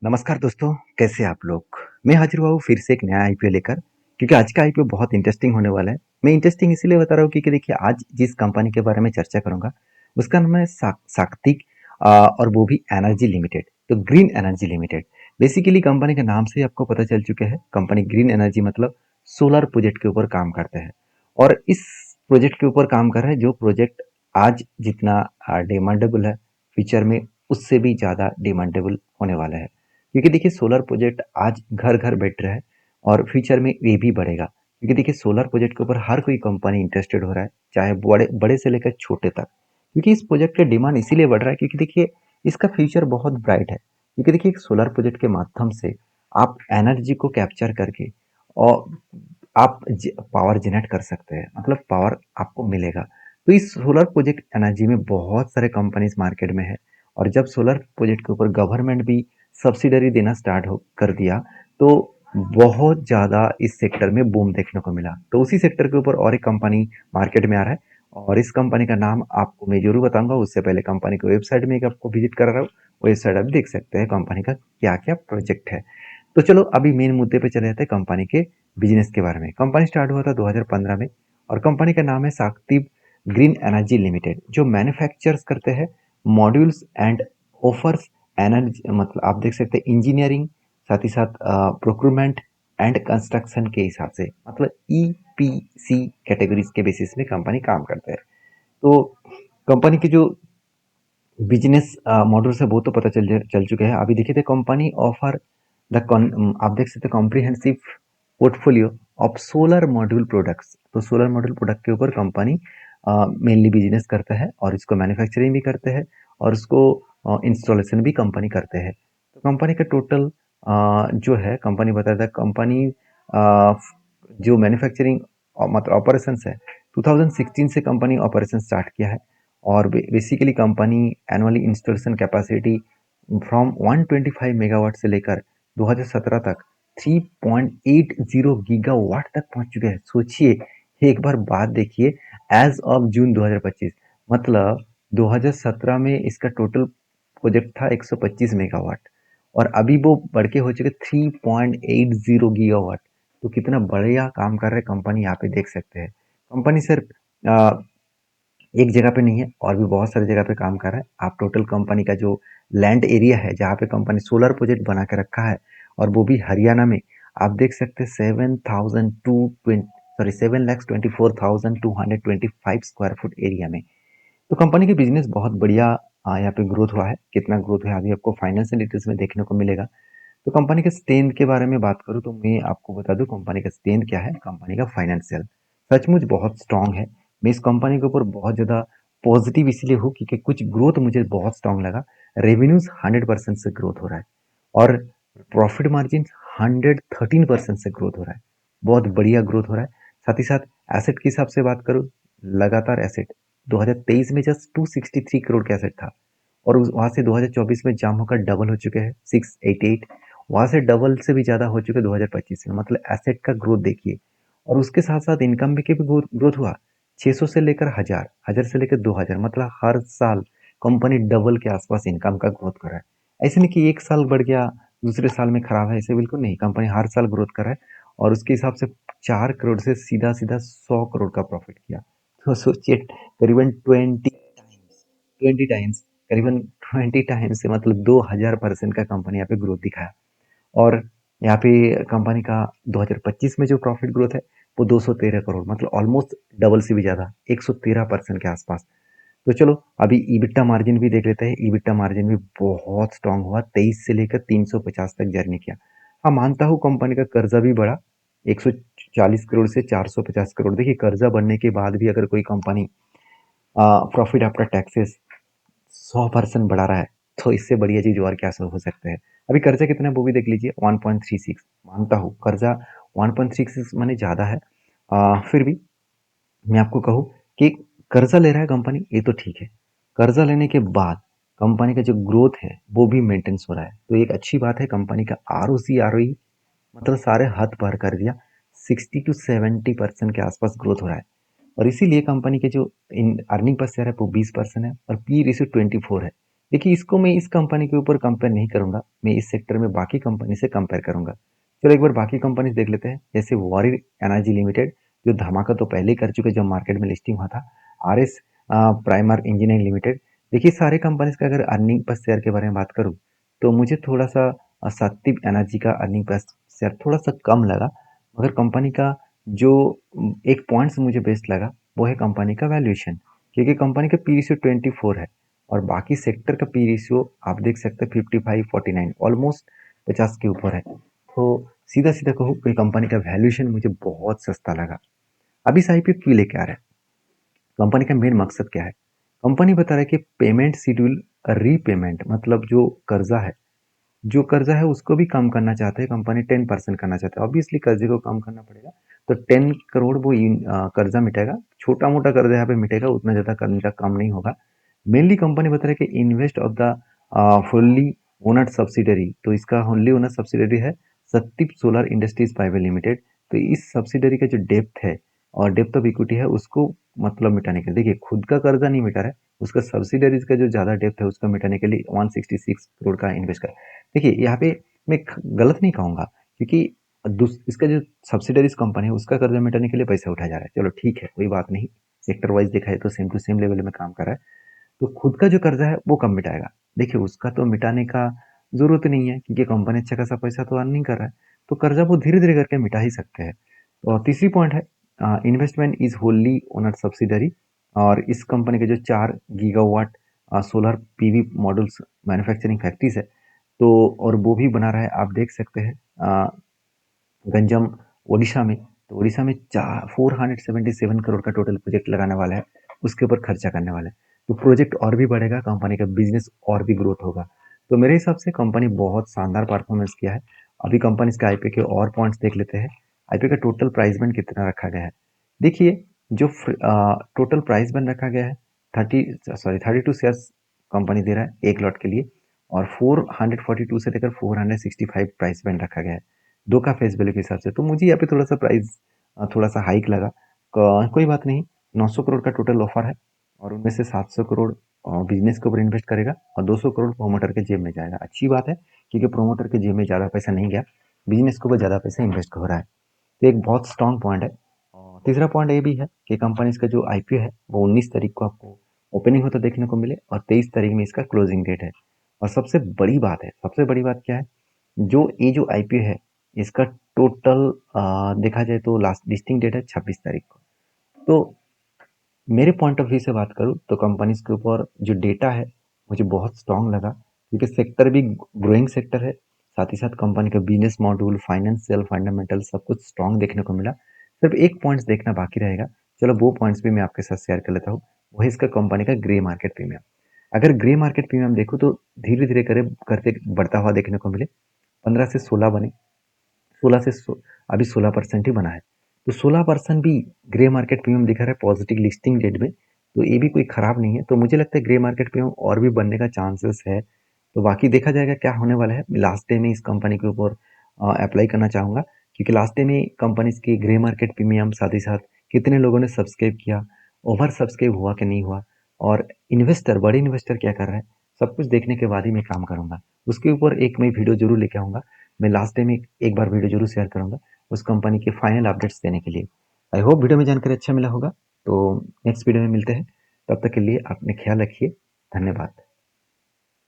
नमस्कार दोस्तों, कैसे आप लोग? मैं हाजिर हुआ हूँ फिर से एक नया आईपीओ लेकर, क्योंकि आज का आईपीओ बहुत इंटरेस्टिंग होने वाला है। मैं इंटरेस्टिंग इसीलिए बता रहा हूँ क्योंकि देखिए आज जिस कंपनी के बारे में चर्चा करूँगा, उसका नाम है साक्तिक और वो भी एनर्जी लिमिटेड, तो green energy limited. Basically company के नाम से ही आपको पता चल चुका है, कंपनी ग्रीन एनर्जी मतलब सोलर प्रोजेक्ट के ऊपर काम करते हैं। और इस प्रोजेक्ट के ऊपर काम कर रहे हैं जो प्रोजेक्ट आज जितना डिमांडेबल है, फ्यूचर में उससे भी ज़्यादा डिमांडेबल होने वाला है। क्योंकि देखिए सोलर प्रोजेक्ट आज घर घर बैठ रहा है और फ्यूचर में ये भी बढ़ेगा, क्योंकि देखिए सोलर प्रोजेक्ट के ऊपर हर कोई कंपनी इंटरेस्टेड हो रहा है, चाहे बड़े बड़े से लेकर छोटे तक। क्योंकि इस प्रोजेक्ट का डिमांड इसीलिए बढ़ रहा है क्योंकि देखिए इसका फ्यूचर बहुत ब्राइट है। क्योंकि देखिए एक सोलर प्रोजेक्ट के माध्यम से आप एनर्जी को कैप्चर करके और आप पावर जनरेट कर सकते हैं, मतलब पावर आपको मिलेगा। तो इस सोलर प्रोजेक्ट एनर्जी में बहुत सारे कंपनीज मार्केट में है। और जब सोलर प्रोजेक्ट के ऊपर गवर्नमेंट भी सब्सिडरी देना स्टार्ट हो कर दिया, तो बहुत ज़्यादा इस सेक्टर में बूम देखने को मिला। तो उसी सेक्टर के ऊपर और एक कंपनी मार्केट में आ रहा है, और इस कंपनी का नाम आपको मैं जरूर बताऊंगा। उससे पहले कंपनी की वेबसाइट में एक आपको विजिट करा रहा हूँ, वेबसाइट आप देख सकते हैं कंपनी का क्या क्या प्रोजेक्ट है। तो चलो अभी मेन मुद्दे पे चले जाते हैं कंपनी के बिजनेस के बारे में। कंपनी स्टार्ट हुआ था 2015 में, और कंपनी का नाम है साक्ति ग्रीन एनर्जी लिमिटेड, जो मैन्युफैक्चर्स करते हैं मॉड्यूल्स एंड ऑफर्स एनर्जी, मतलब आप देख सकते हैं इंजीनियरिंग, साथ ही साथ प्रोक्यूरमेंट एंड कंस्ट्रक्शन के हिसाब से, मतलब ईपीसी कैटेगरीज के बेसिस में कंपनी काम करता है। तो कंपनी की जो बिजनेस मॉडल्स है वो तो पता चल चुके हैं। अभी देखिए कंपनी ऑफर आप देख सकते हैं comprehensive portfolio of solar module products. तो सोलर मॉड्यूल प्रोडक्ट के ऊपर कंपनी मेनली बिजनेस करता है, और इसको मैन्युफैक्चरिंग भी करते हैं, और उसको इंस्टॉलेशन भी कंपनी करते हैं। तो कंपनी का टोटल जो है कंपनी बताता है, कंपनी जो मैन्युफैक्चरिंग मतलब ऑपरेशंस है, 2016 से कंपनी ऑपरेशन स्टार्ट किया है। और basically company annually installation capacity from 125 megawatt से लेकर 2017 तक 3.80 गीगावाट तक पहुंच चुके हैं। सोचिए, एक बार बात देखिए, एज ऑफ जून 2025, मतलब 2017 में इसका टोटल प्रोजेक्ट था 125 मेगावाट, और अभी वो बढ़ के हो चुके 3.80 गीगावाट। तो कितना बढ़िया काम कर रहे कंपनी, यहाँ पे देख सकते हैं। कंपनी सिर्फ एक जगह पे नहीं है, और भी बहुत सारी जगह पे काम कर रहा है। आप टोटल कंपनी का जो लैंड एरिया है जहाँ पे कंपनी सोलर प्रोजेक्ट बना के रखा है, और वो भी हरियाणा में, आप देख सकते हैं 7,24,225 स्क्वायर फुट एरिया में। तो कंपनी के बिजनेस बहुत बढ़िया यहाँ पे ग्रोथ हुआ है। कितना ग्रोथ है अभी आपको फाइनेंशियल डिटेल्स में देखने को मिलेगा। तो कंपनी के स्ट्रेंथ के बारे में बात करूँ तो मैं आपको बता दूं कंपनी का स्ट्रेंथ क्या है। कंपनी का फाइनेंशियल सचमुच बहुत स्ट्रांग है। मैं इस कंपनी के ऊपर बहुत ज़्यादा पॉजिटिव इसलिए हूँ क्योंकि कुछ ग्रोथ मुझे बहुत स्ट्रांग लगा। रेवेन्यूज 100% से ग्रोथ हो रहा है, और प्रॉफिट मार्जिन 113% से ग्रोथ हो रहा है। बहुत बढ़िया ग्रोथ हो रहा है। साथ ही साथ एसेट के हिसाब से बात करूँ, लगातार एसेट 2023 में जस्ट 263 करोड़ का एसेट था, और वहां से 2024 में जाम होकर डबल हो चुके हैं 688। वहां से डबल से भी ज्यादा हो चुके 2025 में, मतलब एसेट का ग्रोथ देखिए। और उसके साथ साथ इनकम भी ग्रोथ हुआ, 600 से लेकर 1000, 1000 से लेकर 2000, मतलब हर साल कंपनी डबल के आसपास इनकम का ग्रोथ कर रहा है। ऐसे नहीं कि एक साल बढ़ गया दूसरे साल में खराब है, ऐसे बिल्कुल नहीं। कंपनी हर साल ग्रोथ कर रहा है, और उसके हिसाब से 4 करोड़ से सीधा सीधा 100 करोड़ का प्रॉफिट किया। तो सोचिए, करीबन 20 टाइम्स, करीबन 20 टाइम्स से मतलब 2000% का कंपनी यहाँ पे ग्रोथ दिखाया। और यहाँ पे कंपनी का 2025 में जो प्रॉफिट ग्रोथ है वो 213 करोड़, मतलब ऑलमोस्ट डबल से भी ज़्यादा, 113% के आसपास। तो चलो अभी ईबिट्टा मार्जिन भी देख लेते हैं। ईबिट्टा मार्जिन भी बहुत स्ट्रांग हुआ, 23 से लेकर 350 तक जर्नी किया। हाँ, मानता हूँ कंपनी का कर्जा भी बढ़ा, 140 करोड़ से 450 करोड़। देखिए कर्जा बढ़ने के बाद भी अगर कोई कंपनी प्रॉफिट आफ्टर टैक्सेस 100% बढ़ा रहा है, तो इससे बढ़िया चीज और क्या हो सकता है। अभी कर्जा कितना है वो भी देख लीजिए, 1.36। मानता हूँ कर्जा 1.36 माने ज्यादा है, फिर भी मैं आपको कहूँ कि कर्जा ले रहा है कंपनी, ये तो ठीक है। कर्जा लेने के बाद कंपनी का जो ग्रोथ है वो भी मेंटेन्स हो रहा है, तो एक अच्छी बात है। कंपनी का ROC ROE मतलब सारे हद पार कर दिया, 60 to 70% के आसपास ग्रोथ हो रहा है। और इसीलिए कंपनी के जो इन अर्निंग पर शेयर है वो 20% है, और पी रेशियो 24 है। देखिए इसको मैं इस कंपनी के ऊपर कंपेयर नहीं करूंगा, मैं इस सेक्टर में बाकी कंपनी से कंपेयर करूंगा। चलो एक बार बाकी कंपनीज देख लेते हैं, जैसे वारी एनर्जी लिमिटेड, जो धमाका तो पहले ही कर चुके जब मार्केट में लिस्टिंग हुआ था। R S primer engineering limited. देखिए सारे कंपनीज का अगर अर्निंग पर शेयर के बारे में बात करूँ तो मुझे थोड़ा सा सत्तिव एनर्जी का अर्निंग पर शेयर थोड़ा सा कम लगा, मगर कंपनी का जो एक पॉइंट्स मुझे बेस्ट लगा वो है कंपनी का वैल्यूएशन, क्योंकि कंपनी का पी रेशियो 24 है और बाकी सेक्टर का पी रेशियो आप देख सकते हैं 55-49, ऑलमोस्ट 50 के ऊपर है। तो सीधा सीधा कहूँ कि कंपनी का वैल्यूएशन मुझे बहुत सस्ता लगा। अभी इस आईपीओ क्यों लेके आ रहा है, कंपनी का मेन मकसद क्या है? कंपनी बता रहा है कि पेमेंट शेड्यूल रीपेमेंट, मतलब जो कर्जा है उसको भी कम करना चाहते हैं कंपनी, 10% करना चाहते हैं। ऑब्वियसली कर्जे को कम करना पड़ेगा, तो 10 करोड़ वो कर्जा मिटेगा, छोटा मोटा कर्जा यहाँ पे मिटेगा, उतना ज़्यादा कर्जा कम नहीं होगा। मेनली कंपनी बता रही है कि invest of the fully owned subsidiary, तो इसका फुल्ली ओनर्ड सब्सिडरी है सत्तिप सोलर इंडस्ट्रीज प्राइवेट लिमिटेड। तो इस सब्सिडरी का जो डेप्थ है और डेप्थ ऑफ इक्विटी है उसको मतलब मिटाने के लिए, देखिए खुद का कर्जा नहीं मिटा रहा है, उसका सब्सिडरीज का जो ज़्यादा डेप्थ है उसको मिटाने के लिए 166 करोड़ का इन्वेस्ट कर। देखिए यहाँ पे मैं गलत नहीं कहूँगा, क्योंकि इसका जो सब्सिडरीज कंपनी है उसका कर्जा मिटाने के लिए पैसा उठाया जा रहा है, चलो ठीक है कोई बात नहीं, सेक्टर वाइज देखा है तो सेम टू सेम लेवल में काम कर रहा है। तो खुद का जो कर्जा है वो कब मिटाएगा? देखिए उसका तो मिटाने का जरूरत नहीं है, क्योंकि कंपनी अच्छा खासा पैसा तो अर्न नहीं कर रहा है, तो कर्जा वो धीरे धीरे करके मिटा ही सकते हैं। और तीसरी पॉइंट है investment is Holi owner subsidiary, और इस कंपनी के जो 4 gigawatt solar PV modules manufacturing factories है, तो और वो भी बना रहा है, आप देख सकते हैं गंजम ओडिशा में। तो ओडिशा में 477 करोड़ का टोटल प्रोजेक्ट लगाने वाला है, उसके ऊपर खर्चा करने वाला है। तो प्रोजेक्ट और भी बढ़ेगा, कंपनी का बिजनेस और भी ग्रोथ होगा। तो मेरे हिसाब से कंपनी बहुत शानदार परफॉर्मेंस किया है। अभी कंपनी के आईपीओ के और पॉइंट्स देख लेते हैं। आईपीओ का टोटल प्राइस बैंड कितना रखा गया है? देखिए जो टोटल प्राइस बैंड रखा गया है 32 शेयर्स कंपनी दे रहा है एक लॉट के लिए, और 442 से लेकर 465 प्राइस बैंड रखा गया है दो का फेस वैल्यू के हिसाब से। तो मुझे यहाँ पे थोड़ा सा प्राइस थोड़ा सा हाइक लगा। कोई बात नहीं, 900 करोड़ का टोटल ऑफर है और उनमें से 700 करोड़ बिजनेस के ऊपर इन्वेस्ट करेगा और 200 करोड़ प्रोमोटर के जेब में जाएगा। अच्छी बात है, क्योंकि प्रोमोटर के जेब में ज़्यादा पैसा नहीं गया, बिजनेस के ऊपर ज़्यादा पैसा इन्वेस्ट हो रहा है। तो एक बहुत स्ट्रॉन्ग पॉइंट है। और तीसरा पॉइंट ये भी है कि कंपनी का जो आईपीओ है वो 19 तारीख को आपको ओपनिंग होता देखने को मिले और 23 तारीख में इसका क्लोजिंग डेट है। और सबसे बड़ी बात क्या है, जो ये जो आईपीओ है इसका टोटल देखा जाए तो लास्ट लिस्टिंग डेट है 26 तारीख को। तो मेरे पॉइंट ऑफ व्यू से बात करूँ तो कंपनीज के ऊपर जो डेटा है मुझे बहुत स्ट्रांग लगा, क्योंकि सेक्टर भी ग्रोइंग सेक्टर है, साथ ही साथ कंपनी का बिजनेस मॉड्यूल, फाइनेंशियल फंडामेंटल सब कुछ स्ट्रांग देखने को मिला। सिर्फ एक पॉइंट्स देखना बाकी रहेगा, चलो वो पॉइंट्स भी मैं आपके साथ शेयर कर लेता हूँ। वो है इसका कंपनी का ग्रे मार्केट प्रीमियम। अगर ग्रे मार्केट प्रीमियम देखो तो धीरे धीरे करते बढ़ता हुआ देखने को मिले, 15 से 16 बने, अभी 16% ही बना है। तो 16% भी ग्रे मार्केट प्रीमियम दिखा रहा है पॉजिटिव लिस्टिंग डेट में, तो ये भी कोई खराब नहीं है। तो मुझे लगता है ग्रे मार्केट प्रीमियम और भी बनने का चांसेस है। तो बाकी देखा जाएगा क्या होने वाला है। लास्ट डे में इस कंपनी के ऊपर अप्लाई करना चाहूँगा, क्योंकि लास्ट डे में कंपनी की ग्रे मार्केट प्रीमियम, साथ ही साथ कितने लोगों ने सब्सक्राइब किया, ओवर सब्सक्राइब हुआ कि नहीं हुआ, और इन्वेस्टर, बड़े इन्वेस्टर क्या कर रहा है, सब कुछ देखने के बाद ही मैं काम करूँगा। उसके ऊपर एक मैं वीडियो जरूर लेके आऊँगा। मैं लास्ट डे में एक बार वीडियो जरूर शेयर करूँगा उस कंपनी के फाइनल अपडेट्स देने के लिए। आई होप वीडियो में जानकारी अच्छा मिला होगा। तो नेक्स्ट वीडियो में मिलते हैं, तब तक के लिए अपने ख्याल रखिए। धन्यवाद।